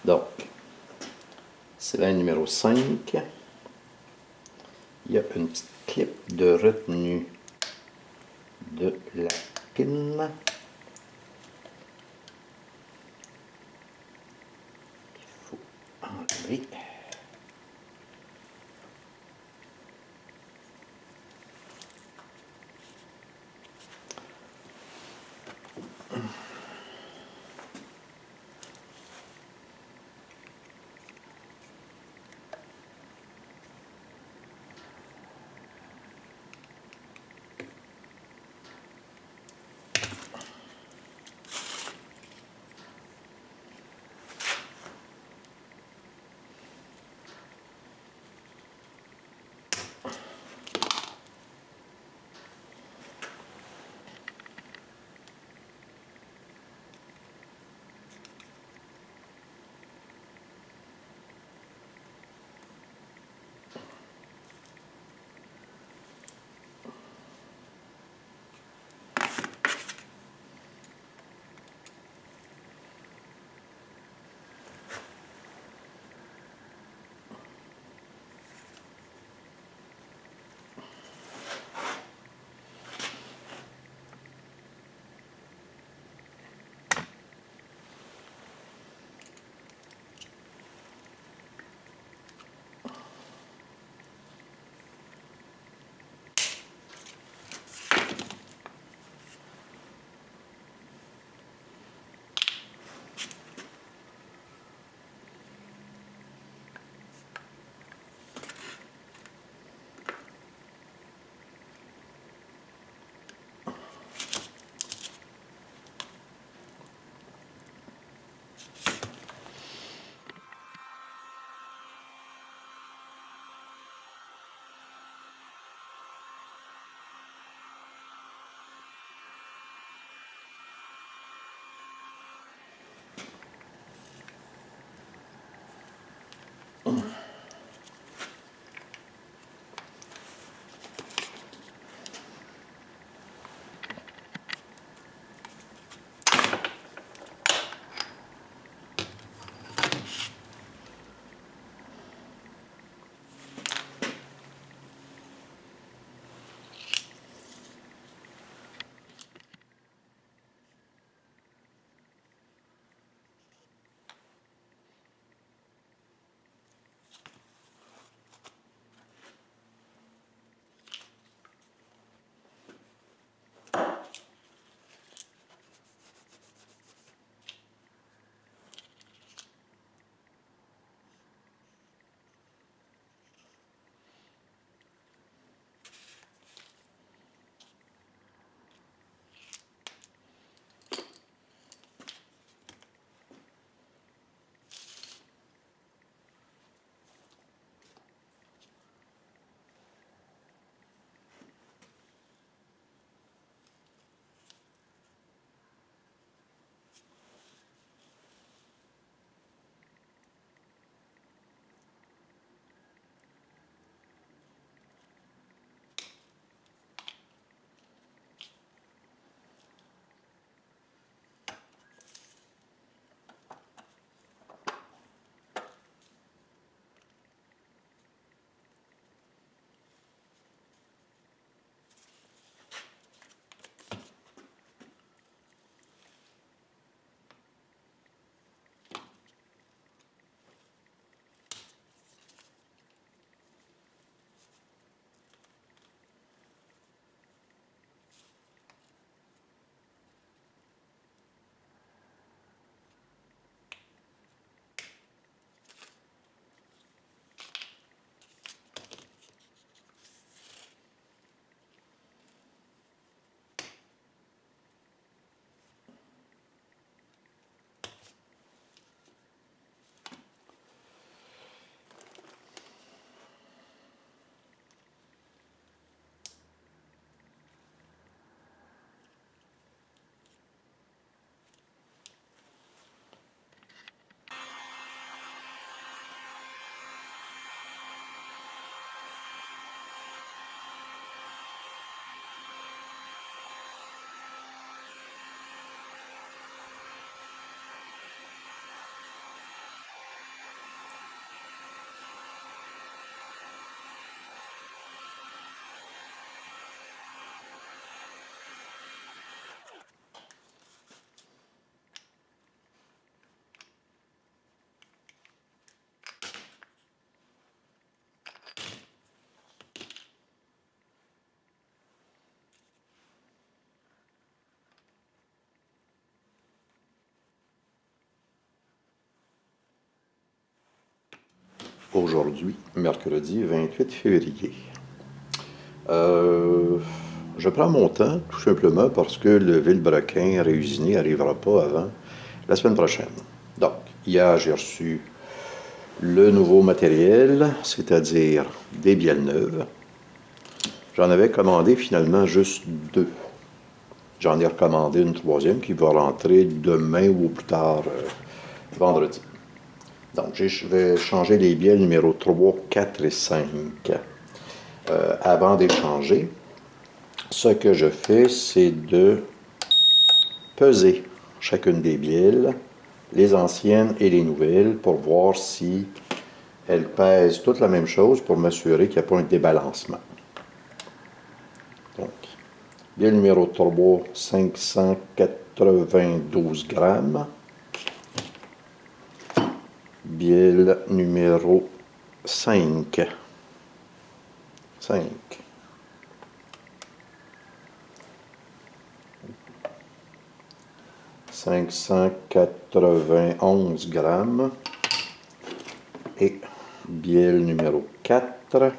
Donc, cylindre numéro 5. Il y a une petite clip de retenue de la pin. Il faut enlever. aujourd'hui, mercredi 28 février. Je prends mon temps, tout simplement parce que le vilebrequin réusiné n'arrivera pas avant la semaine prochaine. Donc, hier, j'ai reçu le nouveau matériel, c'est-à-dire des bielles neuves. J'en avais commandé finalement juste 2. J'en ai recommandé une troisième qui va rentrer demain ou plus tard vendredi. Donc, je vais changer les bielles numéro 3, 4 et 5. Avant d'échanger, ce que je fais, c'est de peser chacune des bielles, les anciennes et les nouvelles, pour voir si elles pèsent toutes la même chose, pour m'assurer qu'il n'y a pas un débalancement. Donc, bielle numéro 3, 592 grammes. Bielle numéro 5. 591 grammes. Et bielle numéro 4,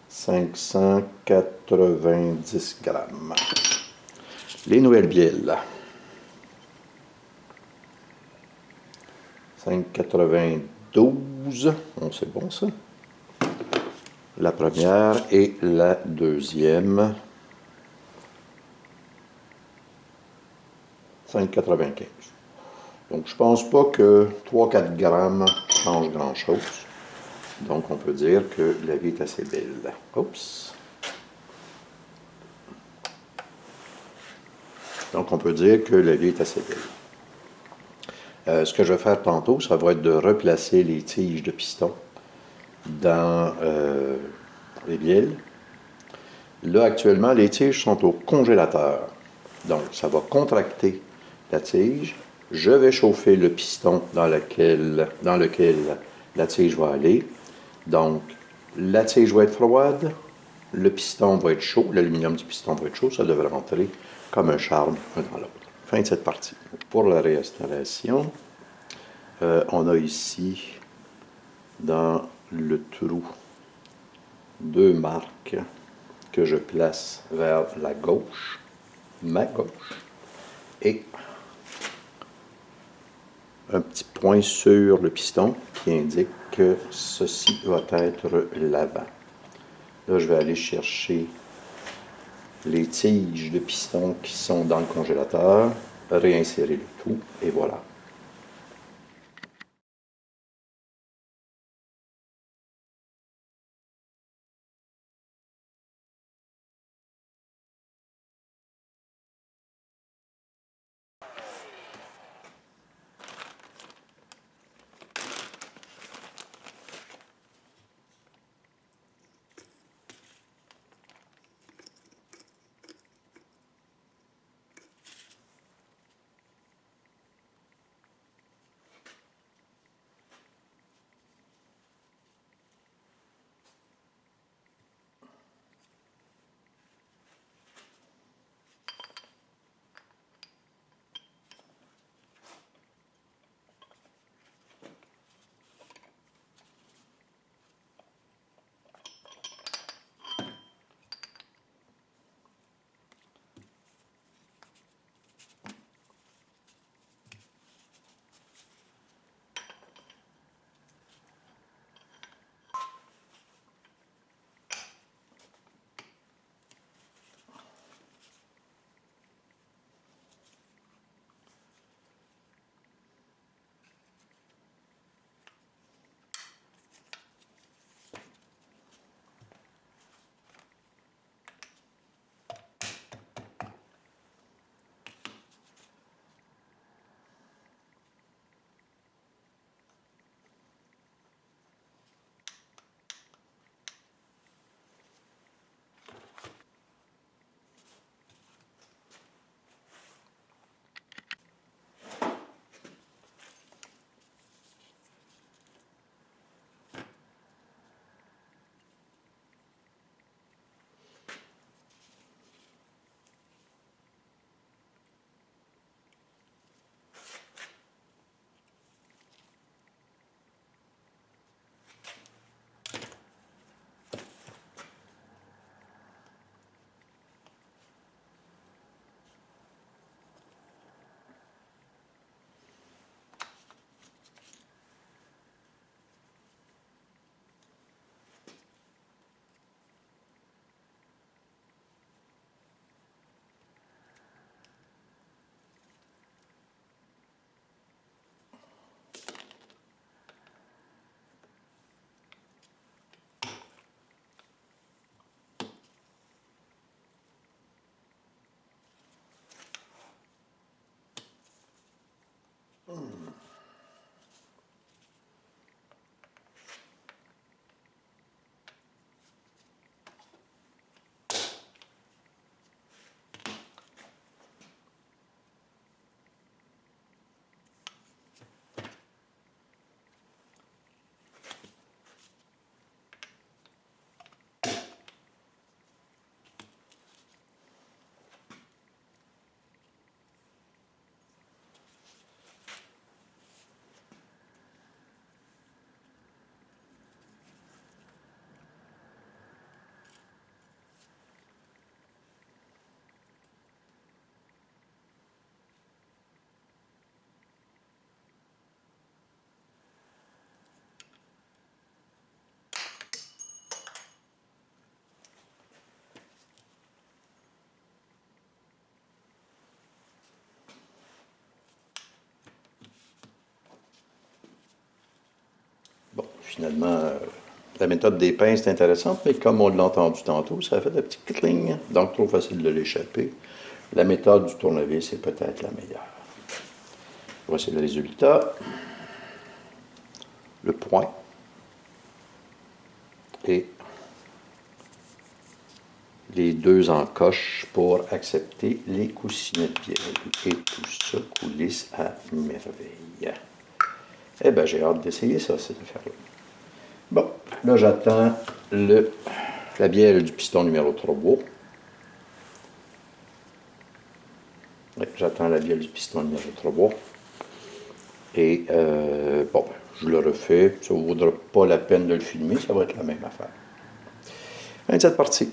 590 grammes. Les nouvelles bielles. 592, c'est bon ça. La première et la deuxième. 5,95. Donc, je pense pas que 3-4 grammes changent grand-chose. Donc, on peut dire que la vie est assez belle. Oups. Donc, on peut dire que la vie est assez belle. Ce que je vais faire tantôt, ça va être de replacer les tiges de piston dans les bielles. Là, actuellement, les tiges sont au congélateur. Donc, ça va contracter la tige. Je vais chauffer le piston dans lequel la tige va aller. Donc, la tige va être froide, le piston va être chaud, l'aluminium du piston va être chaud, ça devrait rentrer comme un charme un dans l'autre. Fin de cette partie. Pour la réinstallation, on a ici, dans le trou, 2 marques que je place vers la gauche, ma gauche, et un petit point sur le piston qui indique que ceci va être l'avant. Là, je vais aller chercher les tiges de piston qui sont dans le congélateur, réinsérer le tout, et voilà. finalement, la méthode des pinces est intéressante, mais comme on l'a entendu tantôt, ça fait des petits cling, donc trop facile de l'échapper. La méthode du tournevis est peut-être la meilleure. Voici le résultat. Le point. Et les deux encoches pour accepter les coussinets de bielle. Et tout ça coulisse à merveille. Eh bien, j'ai hâte d'essayer ça, cette affaire-là. Bon, là, j'attends la bielle du piston numéro 3. Oui, j'attends la bielle du piston numéro 3. Et, bon, je le refais. Ça ne vaudra pas la peine de le filmer, ça va être la même affaire. 27 parties.